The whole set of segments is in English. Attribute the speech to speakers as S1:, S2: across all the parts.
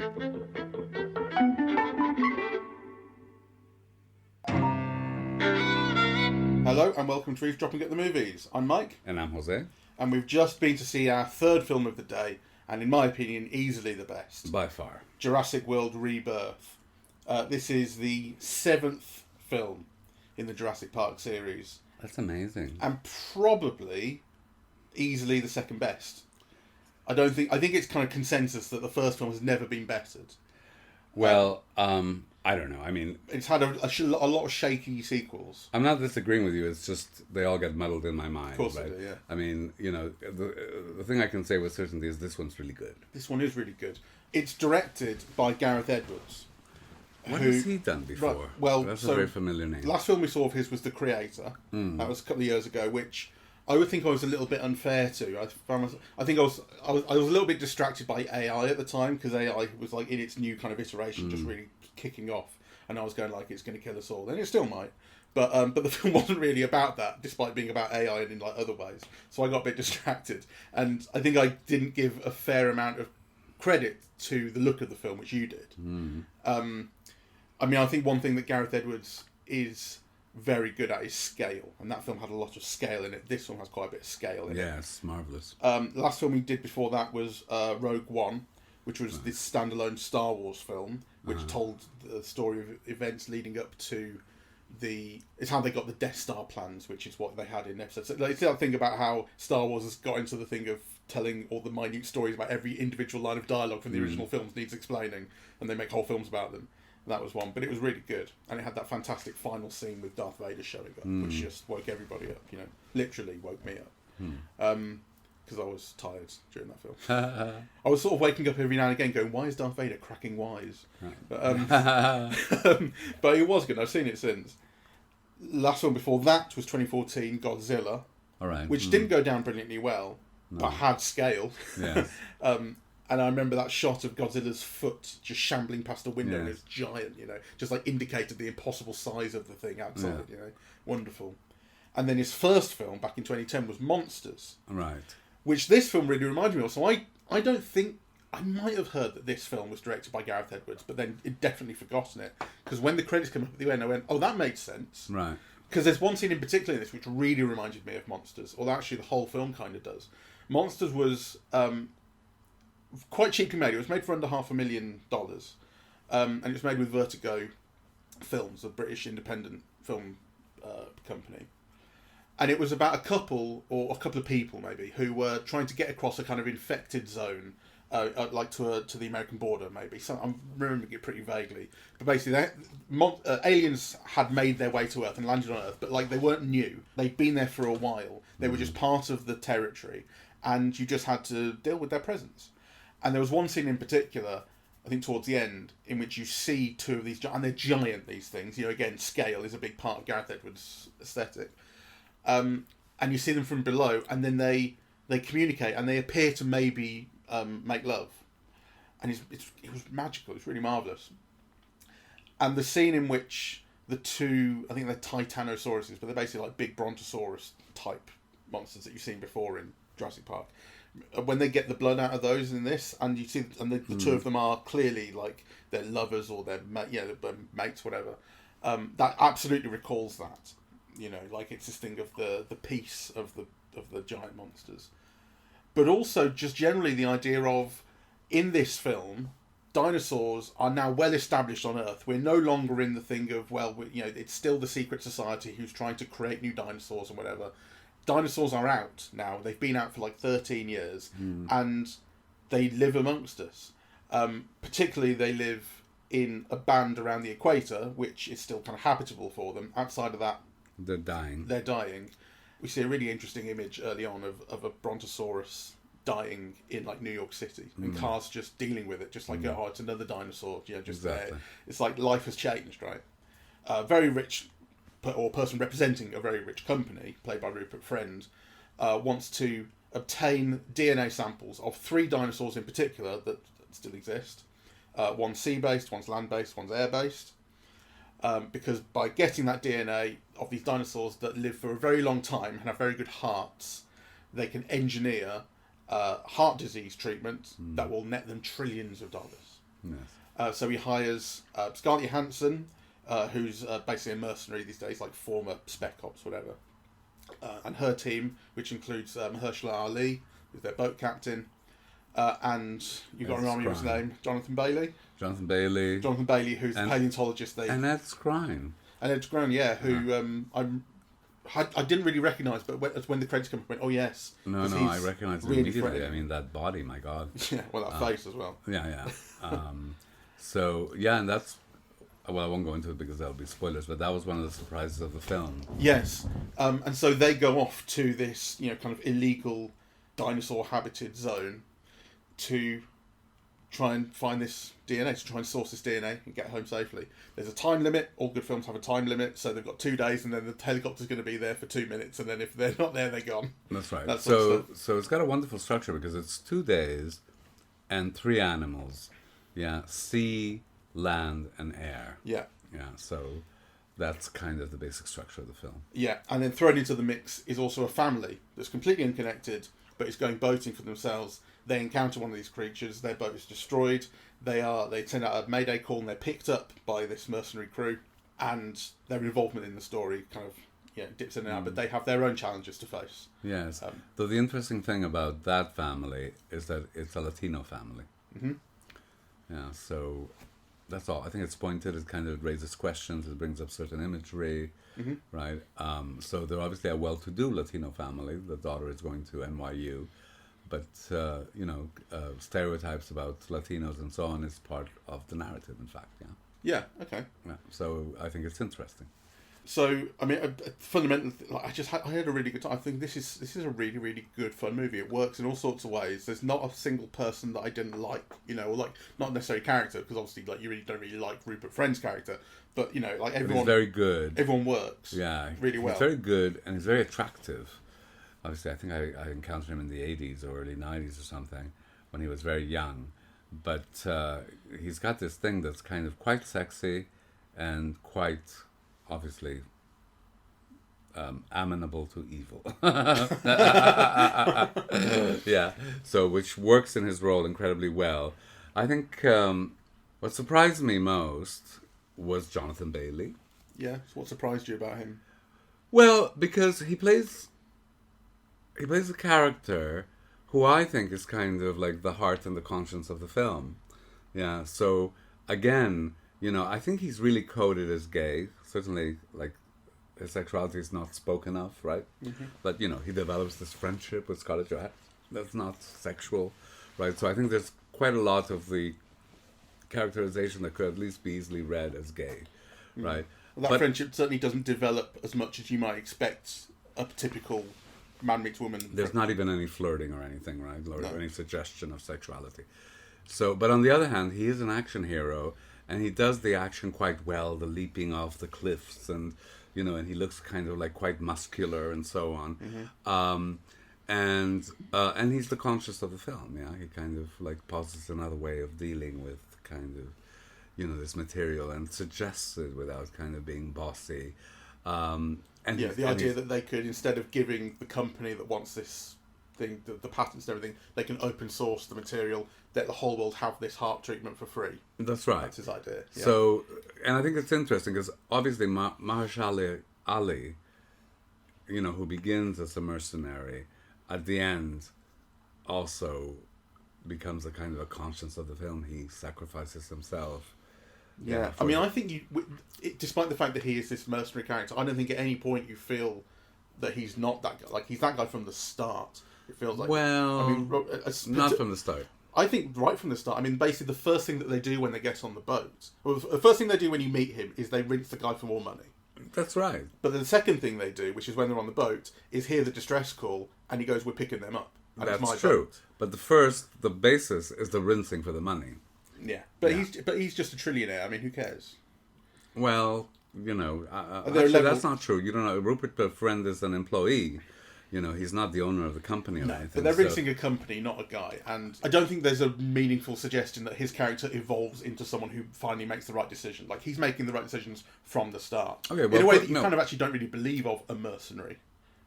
S1: Hello and welcome to Eavesdropping at the Movies. I'm Mike.
S2: And I'm Jose.
S1: And we've just been to see our third film of the day, and in my opinion, easily the best.
S2: By far.
S1: Jurassic World Rebirth. This is the 7th film in the Jurassic Park series.
S2: That's amazing.
S1: And probably easily the second best. I think it's kind of consensus that the first film has never been bettered.
S2: Well, I don't know. I mean,
S1: it's had a lot of shaky sequels.
S2: I'm not disagreeing with you. It's just they all get muddled in my mind.
S1: Of course
S2: right?
S1: they do, yeah.
S2: I mean, you know, the thing I can say with certainty is this one's really good.
S1: This one is really good. It's directed by Gareth Edwards.
S2: What has he done before?
S1: Right, well,
S2: that's a very familiar name.
S1: The last film we saw of his was The Creator. That was a couple of years ago, which I would think I was a little bit unfair to. I think I was a little bit distracted by AI at the time, because AI was like in its new kind of iteration, just really kicking off, and I was going like, it's going to kill us all, and it still might. But the film wasn't really about that, despite being about AI and in like other ways. So I got a bit distracted, and I think I didn't give a fair amount of credit to the look of the film, which you did. I mean, I think one thing that Gareth Edwards is very good at is scale, and that film had a lot of scale in it. This one has quite a bit of scale in it.
S2: Yeah, it's marvellous.
S1: The last film he did before that was Rogue One, which was this standalone Star Wars film, which told the story of events leading up to it's how they got the Death Star plans, which is what they had in episodes. So it's that thing about how Star Wars has got into the thing of telling all the minute stories about every individual line of dialogue from the original films needs explaining, and they make whole films about them. That was one, but it was really good, and it had that fantastic final scene with Darth Vader showing up, which just woke everybody up. You know, literally woke me up, because I was tired during that film. I was sort of waking up every now and again, going, "Why is Darth Vader cracking wise?" But, but it was good. I've seen it since. Last one before that was 2014 Godzilla, which didn't go down brilliantly well, but had scale.
S2: Yeah.
S1: And I remember that shot of Godzilla's foot just shambling past a window, and it's giant, you know, just like indicated the impossible size of the thing outside, you know, wonderful. And then his first film back in 2010 was Monsters, which this film really reminded me of. So I don't think, I might have heard that this film was directed by Gareth Edwards, but then it definitely forgotten it, because when the credits came up at the end, I went, oh, that made sense.
S2: Right.
S1: Because there's one scene in particular in this which really reminded me of Monsters, although actually the whole film kind of does. Monsters was quite cheaply made. It was made for under $500,000, and it was made with Vertigo Films, a British independent film company. And it was about a couple of people maybe who were trying to get across a kind of infected zone, like to the American border maybe. So I'm remembering it pretty vaguely, but basically aliens had made their way to Earth and landed on Earth, but like they weren't new. They'd been there for a while. They were just part of the territory, and you just had to deal with their presence. And there was one scene in particular, I think towards the end, in which you see two of these, and they're giant, these things. You know, again, scale is a big part of Gareth Edwards' aesthetic. And you see them from below, and then they communicate, and they appear to maybe make love. And it was magical. It's really marvellous. And the scene in which the two, I think they're Titanosauruses, but they're basically like big Brontosaurus type monsters that you've seen before in Jurassic Park. When they get the blood out of those in this, and you see, and the two of them are clearly like they're lovers or they're mates, whatever. That absolutely recalls that, you know, like it's this thing of the peace of the giant monsters, but also just generally the idea of, in this film, dinosaurs are now well established on Earth. We're no longer in the thing of, you know, it's still the secret society who's trying to create new dinosaurs and whatever. Dinosaurs are out now. They've been out for like 13 years, and they live amongst us. Particularly, they live in a band around the equator, which is still kind of habitable for them. Outside of that,
S2: they're dying. We see a really interesting image early on of a Brontosaurus dying in like New York City, and cars just dealing with it, just like, oh, it's another dinosaur. Yeah, just there. It's like life has changed, right? Very rich. Or person representing a very rich company, played by Rupert Friend, wants to obtain DNA samples of 3 dinosaurs in particular that still exist. One's sea-based, one's land-based, one's air-based. Because by getting that DNA of these dinosaurs that live for a very long time and have very good hearts, they can engineer heart disease treatment that will net them trillions of dollars. Yes. So he hires Scarlett Johansson, who's basically a mercenary these days, like former spec ops, whatever. And her team, which includes Mahershala Ali, who's their boat captain, and you've got to remind me of his name, Jonathan Bailey, who's the paleontologist.
S3: And Ed Skrein.
S2: And Ed Skrein, yeah, who I didn't really recognise, but when the credits come, I went, oh yes.
S3: No, I recognise him immediately. Friendly. I mean, that body, my God.
S2: Yeah, well, that face as well.
S3: Yeah. So, yeah, and that's... Well, I won't go into it because that'll be spoilers, but that was one of the surprises of the film.
S2: Yes. And so they go off to this, kind of illegal dinosaur-habited zone to try and find this DNA, to try and source this DNA and get home safely. There's a time limit. All good films have a time limit, so they've got 2 days, and then the helicopter's going to be there for 2 minutes, and then if they're not there, they're gone.
S3: That's right. So it's got a wonderful structure because it's 2 days and 3 animals. Yeah, sea, land, and air.
S2: Yeah.
S3: Yeah, so that's kind of the basic structure of the film.
S2: Yeah, and then thrown into the mix is also a family that's completely unconnected, but is going boating for themselves. They encounter one of these creatures, their boat is destroyed, they send out a mayday call and they're picked up by this mercenary crew, and their involvement in the story kind of dips in and out, but they have their own challenges to face.
S3: Yes, though the interesting thing about that family is that it's a Latino family.
S2: Mm-hmm.
S3: Yeah, so that's all. I think it's pointed, it kind of raises questions, it brings up certain imagery,
S2: mm-hmm.
S3: right? So they're obviously a well-to-do Latino family. The daughter is going to NYU. But, stereotypes about Latinos and so on is part of the narrative, in fact, yeah.
S2: Yeah, okay.
S3: Yeah, so I think it's interesting.
S2: So, I mean, fundamentally, I had a really good time. I think this is a really, really good, fun movie. It works in all sorts of ways. There's not a single person that I didn't like, or like, not necessarily character, because obviously, like, you really don't really like Rupert Friend's character, but, like, everyone...
S3: He's very good.
S2: Everyone works really well.
S3: He's very good, and he's very attractive. Obviously, I think I encountered him in the 80s or early 90s or something, when he was very young. But he's got this thing that's kind of quite sexy and quite, obviously, amenable to evil. Yeah, so which works in his role incredibly well. I think what surprised me most was Jonathan Bailey.
S2: Yeah, so what surprised you about him?
S3: Well, because he plays a character who I think is kind of like the heart and the conscience of the film. Yeah, so again, I think he's really coded as gay. Certainly, like, his sexuality is not spoken of, right?
S2: Mm-hmm.
S3: But, he develops this friendship with Scarlett Johansson. That's not sexual, right? So I think there's quite a lot of the characterization that could at least be easily read as gay, right?
S2: Well, that friendship certainly doesn't develop as much as you might expect a typical... man meets woman.
S3: There's not even any flirting or anything, right? Or any suggestion of sexuality. So, but on the other hand, he is an action hero, and he does the action quite well, the leaping off the cliffs, and and he looks kind of like quite muscular and so on.
S2: Mm-hmm.
S3: And he's the conscious of the film. Yeah, he kind of like posits another way of dealing with kind of this material and suggests it without kind of being bossy. And
S2: the idea that they could, instead of giving the company that wants this thing, the patents and everything, they can open source the material, let the whole world have this heart treatment for free.
S3: That's right.
S2: That's his idea. Yeah.
S3: So, and I think it's interesting because obviously Mahershala Ali, who begins as a mercenary, at the end also becomes a kind of a conscience of the film. He sacrifices himself.
S2: Yeah, I mean, I think despite the fact that he is this mercenary character, I don't think at any point you feel that he's not that guy. Like, he's that guy from the start. It feels like...
S3: Well, I mean, not from the start.
S2: I think right from the start. I mean, basically the first thing that they do when they get on the boat, well, the first thing they do when you meet him is they rinse the guy for more money.
S3: That's right.
S2: But the second thing they do, which is when they're on the boat, is hear the distress call, and he goes, "We're picking them up." And
S3: that's true. Boat. But the basis is the rinsing for the money.
S2: Yeah, but he's just a trillionaire. I mean, who cares?
S3: Well, actually, that's not true. You don't know. Rupert Friend is an employee. He's not the owner of the company or anything.
S2: But they're rinsing a company, not a guy. And I don't think there's a meaningful suggestion that his character evolves into someone who finally makes the right decision. Like, he's making the right decisions from the start.
S3: Okay, well,
S2: in a way that you kind of actually don't really believe of a mercenary.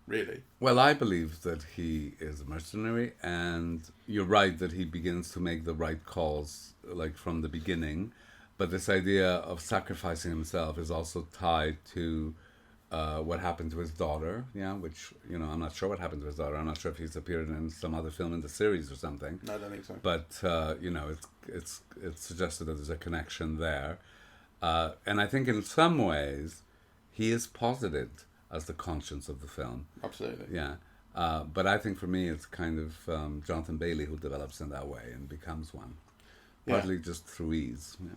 S1: really.
S3: Well, I believe that he is a mercenary, and you're right that he begins to make the right calls, like from the beginning. But this idea of sacrificing himself is also tied to what happened to his daughter, which, I'm not sure what happened to his daughter. I'm not sure if he's appeared in some other film in the series or something.
S1: No, I don't think so.
S3: But, it's suggested that there's a connection there. And I think in some ways, he is posited as the conscience of the film.
S1: Absolutely.
S3: Yeah. But I think for me, it's kind of Jonathan Bailey who develops in that way and becomes one. Partly just through ease. Yeah.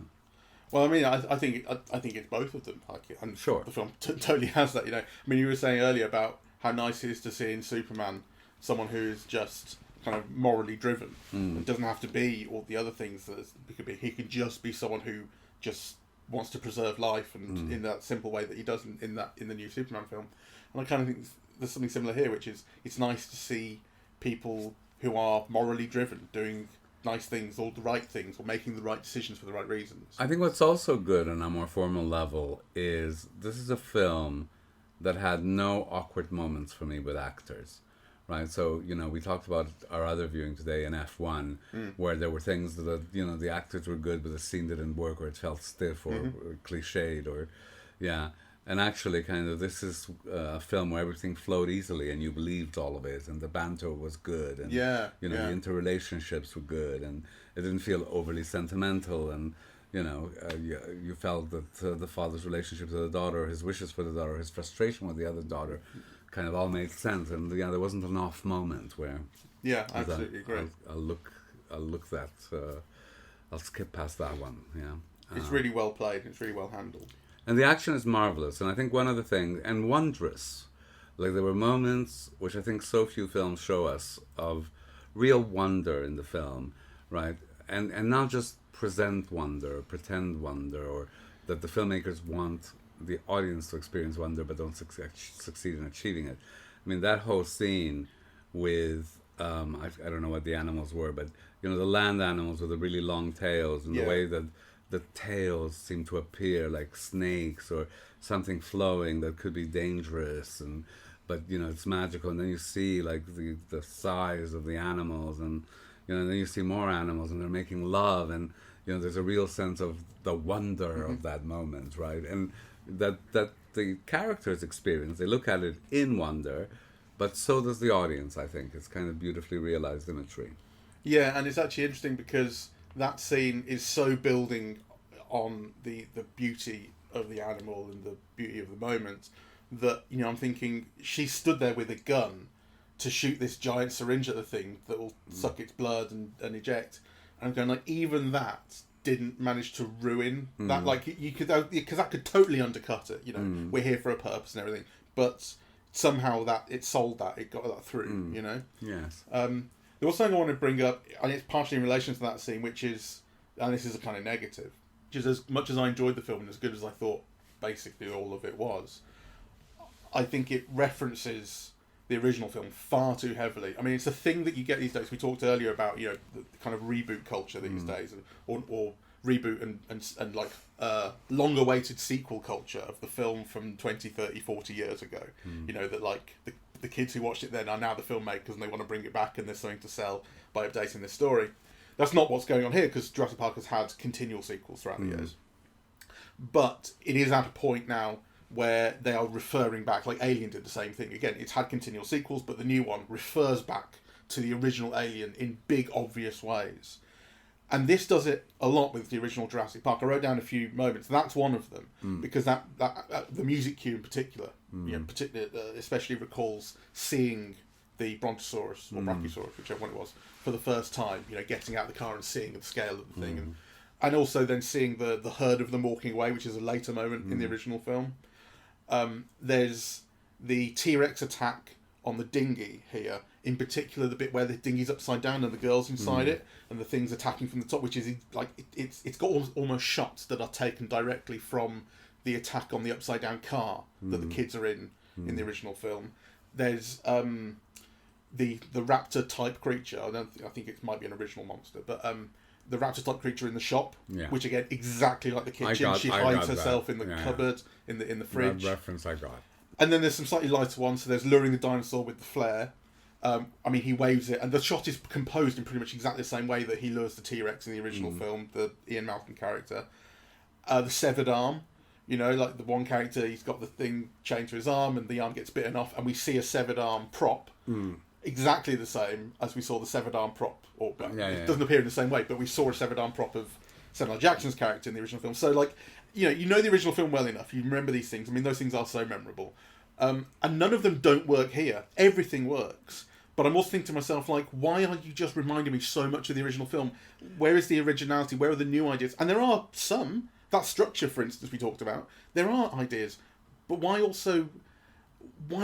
S1: Well, I mean, I think it's both of them. And
S3: sure.
S1: The film totally has that, I mean, you were saying earlier about how nice it is to see in Superman someone who is just kind of morally driven. It doesn't have to be all the other things that it could be. He can just be someone who just wants to preserve life, and in that simple way that he does in the new Superman film. And I kind of think there's something similar here, which is it's nice to see people who are morally driven doing nice things, or the right things, or making the right decisions for the right reasons.
S3: I think what's also good on a more formal level is this is a film that had no awkward moments for me with actors, right? So, we talked about our other viewing today in F1, where there were things that, the actors were good, but the scene didn't work, or it felt stiff, or cliched, or, And actually, kind of, this is a film where everything flowed easily, and you believed all of it, and the banter was good, and the interrelationships were good, and it didn't feel overly sentimental, and you felt that the father's relationship to the daughter, his wishes for the daughter, his frustration with the other daughter, kind of all made sense, and there wasn't an off moment where.
S1: Yeah, absolutely agree.
S3: I'll skip past that one. Yeah,
S1: it's really well played. It's really well handled.
S3: And the action is marvelous, and I think one of the things, and wondrous, like there were moments, which I think so few films show us, of real wonder in the film, right? And not just present wonder, or pretend wonder, or that the filmmakers want the audience to experience wonder but don't succeed in achieving it. I mean, that whole scene with, I don't know what the animals were, but, the land animals with the really long tails, and the way that the tails seem to appear like snakes or something flowing that could be dangerous, but it's magical, and then you see like the size of the animals, and then you see more animals, and they're making love, and there's a real sense of the wonder of that moment, right? And that the characters experience, they look at it in wonder, but so does the audience. I think it's kind of beautifully realized imagery.
S1: Yeah, and it's actually interesting because that scene is so building on the beauty of the animal and the beauty of the moment that, I'm thinking she stood there with a gun to shoot this giant syringe at the thing that will suck its blood and eject. And I'm going, like, even that didn't manage to ruin that. Like, you could, because that could totally undercut it. We're here for a purpose and everything. But somehow it sold that, it got that through,
S3: Yes.
S1: There was something I want to bring up, and it's partially in relation to that scene, which is, and this is a kind of negative, which is as much as I enjoyed the film and as good as I thought basically all of it was, I think it references the original film far too heavily. I mean, it's a thing that you get these days. We talked earlier about, the kind of reboot culture these days, or reboot and like long-awaited sequel culture of the film from 20, 30, 40 years ago. That like the kids who watched it then are now the filmmakers, and they want to bring it back, and there's something to sell by updating this story. That's not what's going on here, because Jurassic Park has had continual sequels throughout the years. But it is at a point now where they are referring back, like Alien did the same thing. Again, it's had continual sequels, but the new one refers back to the original Alien in big, obvious ways. And this does it a lot with the original Jurassic Park. I wrote down a few moments. That's one of them, because that the music cue in particular, especially recalls seeing the Brontosaurus or Brachiosaurus, whichever one it was, for the first time. Getting out of the car and seeing the scale of the thing, and also then seeing the herd of them walking away, which is a later moment in the original film. There's the T-Rex attack on the dinghy here, in particular the bit where the dinghy's upside down and the girl's inside it, and the thing's attacking from the top, which is like it's got almost shots that are taken directly from the attack on the upside down car that the kids are in the original film. There's the raptor type creature. I think it might be an original monster, but the raptor type creature in the shop, which again exactly like the kitchen. She hides herself in the cupboard, in the fridge.
S3: That reference I got.
S1: And then there's some slightly lighter ones. So there's luring the dinosaur with the flare. I mean, he waves it, and the shot is composed in pretty much exactly the same way that he lures the T-Rex in the original film, the Ian Malcolm character. The severed arm, you know, like the one character, he's got the thing chained to his arm, and the arm gets bitten off, and we see a severed arm prop, exactly the same as we saw the severed arm prop. Or it doesn't appear in the same way, but we saw a severed arm prop of Samuel L. Jackson's character in the original film. So, like, you know the original film well enough. You remember these things. I mean, those things are so memorable. And none of them don't work here. Everything works. But I'm also thinking to myself, like, why are you just reminding me so much of the original film? Where is the originality? Where are the new ideas? And there are some. That structure, for instance, we talked about. There are ideas. But why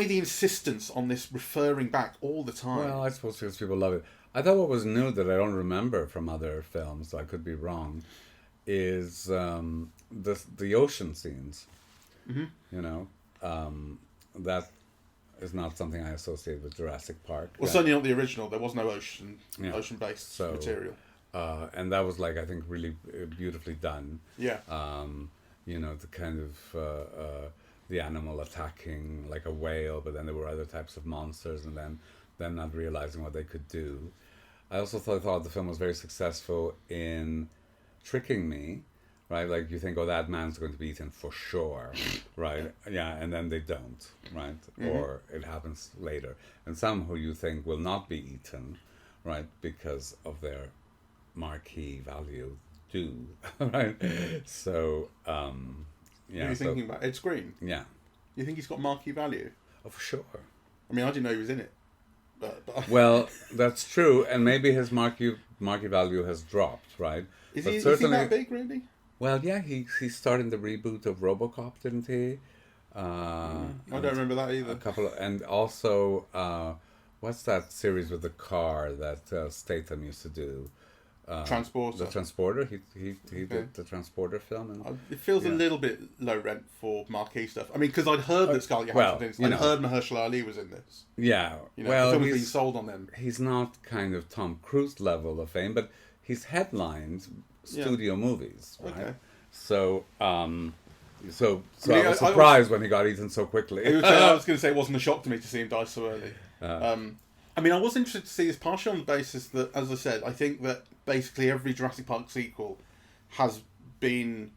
S1: the insistence on this referring back all the time?
S3: Well, I suppose because people love it. I thought what was new that I don't remember from other films, so I could be wrong, is the ocean scenes. Mm-hmm. You know, that is not something I associate with Jurassic Park.
S1: Well, certainly not the original. There was no ocean-based material.
S3: And that was, like, I think, really beautifully done.
S1: Yeah.
S3: You know, the kind of the animal attacking like a whale, but then there were other types of monsters, and then them not realizing what they could do. I also thought the film was very successful in tricking me, right? Like, you think, oh, that man's going to be eaten for sure, right? Yeah, and then they don't, right? Mm-hmm. Or it happens later. And some who you think will not be eaten, right, because of their marquee value do, right? So,
S1: yeah. What are you thinking about? Ed Screen?
S3: Yeah.
S1: You think he's got marquee value?
S3: Oh, for sure.
S1: I mean, I didn't know he was in it. But
S3: Well, that's true, and maybe his marquee value has dropped, right?
S1: Is he that big, really?
S3: Well, yeah, he starred in the reboot of RoboCop, didn't he?
S1: I don't remember that either.
S3: And also, what's that series with the car that Statham used to do?
S1: Transporter.
S3: The Transporter. He did the Transporter film. And,
S1: it feels a little bit low rent for marquee stuff. I mean, because I'd heard that Scarlett Johansson I'd heard Mahershala Ali was in this.
S3: Yeah.
S1: You know, the film was being sold on them.
S3: He's not kind of Tom Cruise level of fame, but he's headlined studio movies, right? Okay. So, I was surprised when he got eaten so quickly.
S1: I was going to say it wasn't a shock to me to see him die so early. I mean, I was interested to see this partially on the basis that, as I said, I think that basically every Jurassic Park sequel has been,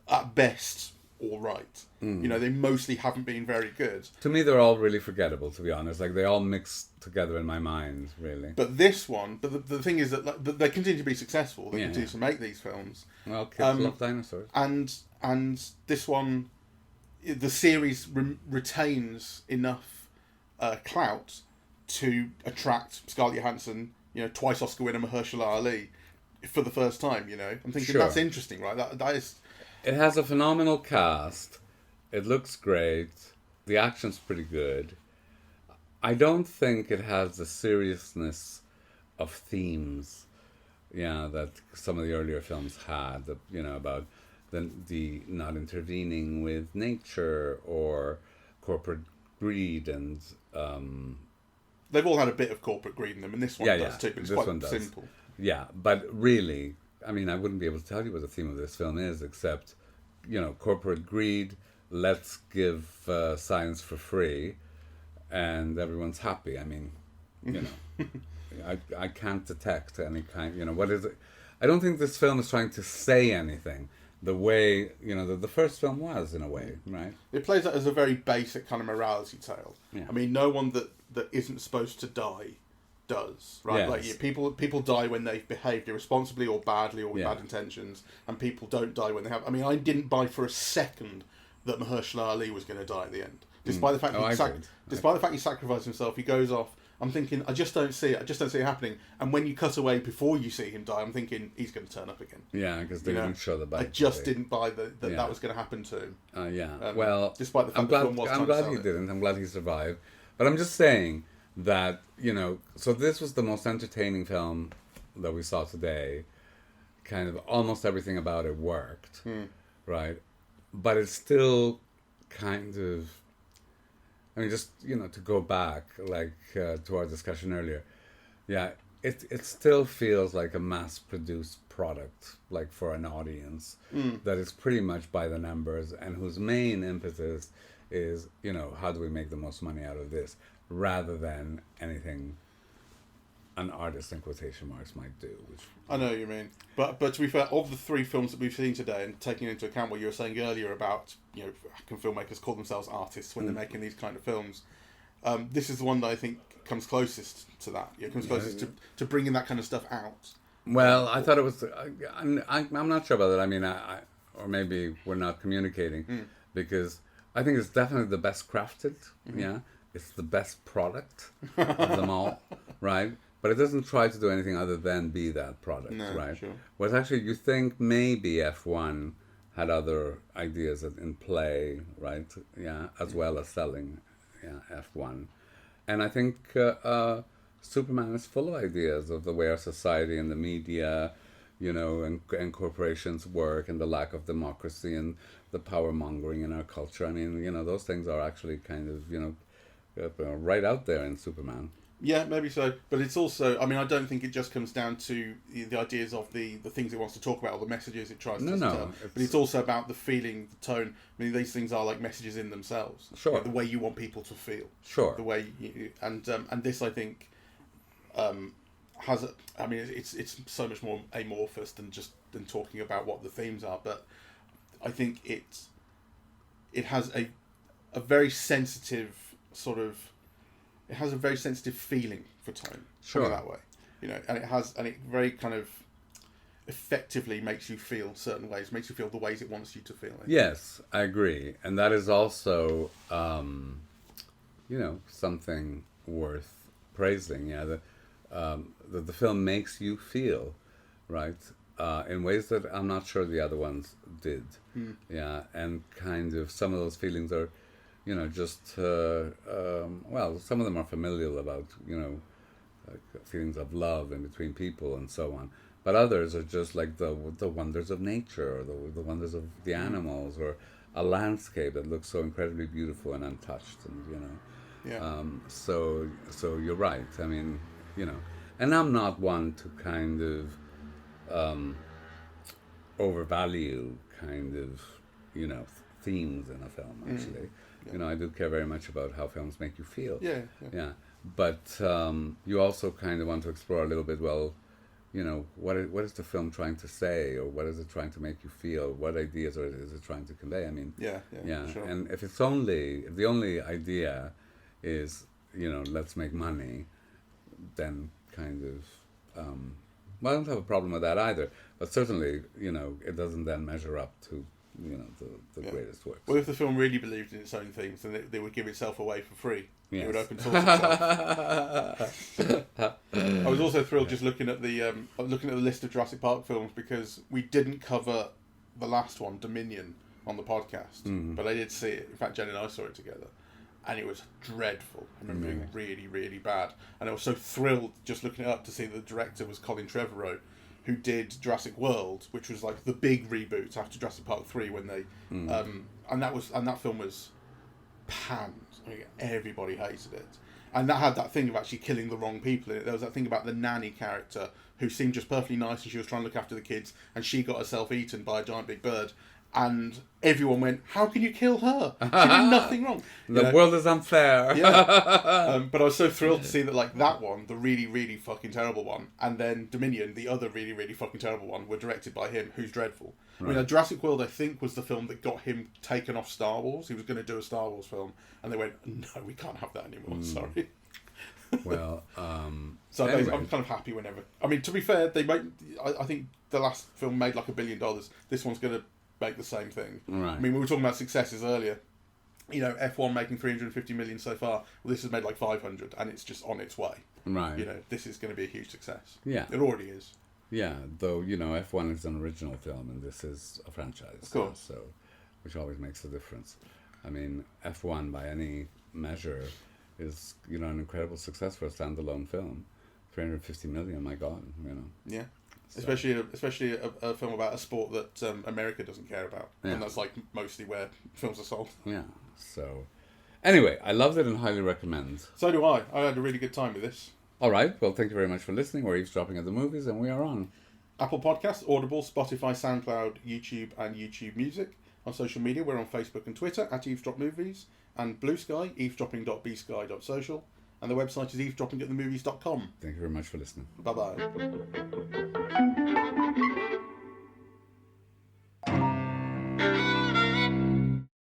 S1: at best, all right. You know, they mostly haven't been very good.
S3: To me, they're all really forgettable, to be honest. Like, they all mix together in my mind, really.
S1: But this one, the thing is that they continue to be successful. They continue to make these films.
S3: Well, kids love dinosaurs.
S1: And this one, the series retains enough clout to attract Scarlett Johansson, you know, twice Oscar winner Mahershala Ali for the first time, you know. I'm thinking that's interesting, right? That is...
S3: It has a phenomenal cast. It looks great. The action's pretty good. I don't think it has the seriousness of themes, that some of the earlier films had, you know, about the not intervening with nature or corporate greed and...
S1: They've all had a bit of corporate greed in them, and this one does too, but it's quite simple.
S3: Yeah, but really, I mean, I wouldn't be able to tell you what the theme of this film is, except, you know, corporate greed, let's give science for free, and everyone's happy. I mean, you know, I can't detect any kind, you know, what is it? I don't think this film is trying to say anything the way, you know, the first film was, in a way, right? It
S1: plays that as a very basic kind of morality tale.
S3: Yeah.
S1: I mean, no one that isn't supposed to die does, right?
S3: Yes.
S1: Like, people die when they've behaved irresponsibly or badly or with bad intentions, and people don't die when they have... I mean, I didn't buy for a second that Mahershala Ali was going to die at the end. Despite the fact the fact he sacrificed himself, he goes off. I'm thinking, I just don't see it. I just don't see it happening. And when you cut away before you see him die, I'm thinking he's going to turn up again.
S3: Yeah, because they didn't show the back.
S1: I just didn't buy that was going to happen to him.
S3: Well,
S1: despite the fact the film was
S3: I'm glad he didn't. I'm glad he survived. But I'm just saying that, you know, so this was the most entertaining film that we saw today. Kind of almost everything about it worked, right? But it's still kind of... I mean, just, you know, to go back, like, to our discussion earlier, it still feels like a mass-produced product, like, for an audience that is pretty much by the numbers and whose main impetus is, how do we make the most money out of this, rather than anything an artist in quotation marks might do. Which
S1: I know what you mean, but to be fair, of the 3 films that we've seen today, and taking into account what you were saying earlier about, can filmmakers call themselves artists when they're making these kind of films, this is the one that I think comes closest to that. It comes closest to bringing that kind of stuff out.
S3: Well, I thought it was. I'm not sure about that. I mean, or maybe we're not communicating, because I think it's definitely the best crafted. Mm-hmm. Yeah, it's the best product of them all, right? But it doesn't try to do anything other than be that product, right? Sure. Whereas actually, you think maybe F1 had other ideas in play, right? Yeah, as well as selling, F1, and I think Superman is full of ideas of the way our society and the media, and corporations work, and the lack of democracy and the power mongering in our culture. I mean, those things are actually kind of, right out there in Superman.
S1: Yeah, maybe so. But it's also, I mean, I don't think it just comes down to the ideas of the things it wants to talk about or the messages it tries to tell. But it's also about the feeling, the tone. I mean, these things are like messages in themselves.
S3: Sure.
S1: Like the way you want people to feel.
S3: Sure.
S1: The way and this, I think, has it's so much more amorphous than talking about what the themes are. But I think it has a very sensitive sort of. It has a very sensitive feeling for tone.
S3: Sure.
S1: That way, and it very kind of effectively makes you feel certain ways, makes you feel the ways it wants you to feel.
S3: Yes, I agree, and that is also, something worth praising. Yeah, the film makes you feel, right, in ways that I'm not sure the other ones did. Yeah, and kind of some of those feelings are. Just, some of them are familial about, like feelings of love in between people and so on. But others are just like the wonders of nature, or the wonders of the animals, or a landscape that looks so incredibly beautiful and untouched. And,
S1: Yeah.
S3: So you're right. I mean, and I'm not one to kind of overvalue kind of, themes in a film, actually. Yeah. I do care very much about how films make you feel.
S1: Yeah.
S3: But you also kind of want to explore a little bit, well, what is the film trying to say, or what is it trying to make you feel? What ideas is it trying to convey? I mean,
S1: yeah. Sure.
S3: And if the only idea is, let's make money, then kind of, I don't have a problem with that either. But certainly, it doesn't then measure up to the greatest works.
S1: Well, if the film really believed in its own themes, then it would give itself away for free.
S3: Yes.
S1: It would open source itself. I was also thrilled just looking at the list of Jurassic Park films, because we didn't cover the last one, Dominion, on the podcast, but I did see it. In fact, Jen and I saw it together, and it was dreadful. I remember being really, really bad, and I was so thrilled just looking it up to see the director was Colin Trevorrow, who did Jurassic World, which was like the big reboot after Jurassic Park 3 when they and that film was panned. I mean, everybody hated it. And that had that thing of actually killing the wrong people in it. There was that thing about the nanny character who seemed just perfectly nice, and she was trying to look after the kids, and she got herself eaten by a giant big bird. And everyone went, how can you kill her? She did nothing wrong.
S3: The world is unfair.
S1: Yeah. But I was so thrilled to see that, like, that one, the really, really fucking terrible one, and then Dominion, the other really, really fucking terrible one, were directed by him, who's dreadful. Right. I mean, Jurassic World, I think, was the film that got him taken off Star Wars. He was going to do a Star Wars film, and they went, no, we can't have that anymore, sorry.
S3: Well,
S1: so anyway. I'm kind of happy whenever. I mean, to be fair, I think the last film made like $1 billion. This one's going to make the same thing.
S3: Right.
S1: I mean, we were talking about successes earlier. F1 making 350 million so far. Well, this has made like 500, and it's just on its way.
S3: Right.
S1: This is going to be a huge success.
S3: Yeah.
S1: It already is.
S3: Yeah, though, F1 is an original film, and this is a franchise.
S1: Of course.
S3: So, which always makes a difference. I mean, F1 by any measure is, an incredible success for a standalone film. 350 million, my God,
S1: Yeah. So. Especially a film about a sport that America doesn't care about. Yeah. And that's like mostly where films are sold.
S3: Yeah. So, anyway, I loved it and highly recommend.
S1: So do I. I had a really good time with this.
S3: All right. Well, thank you very much for listening. We're eavesdropping at the movies, and we are on
S1: Apple Podcasts, Audible, Spotify, SoundCloud, YouTube, and YouTube Music. On social media, we're on Facebook and Twitter at Eavesdrop Movies, and Blue Sky, eavesdropping.bsky.social, and the website is eavesdroppingatthemovies.com.
S3: Thank you very much for listening.
S1: Bye-bye.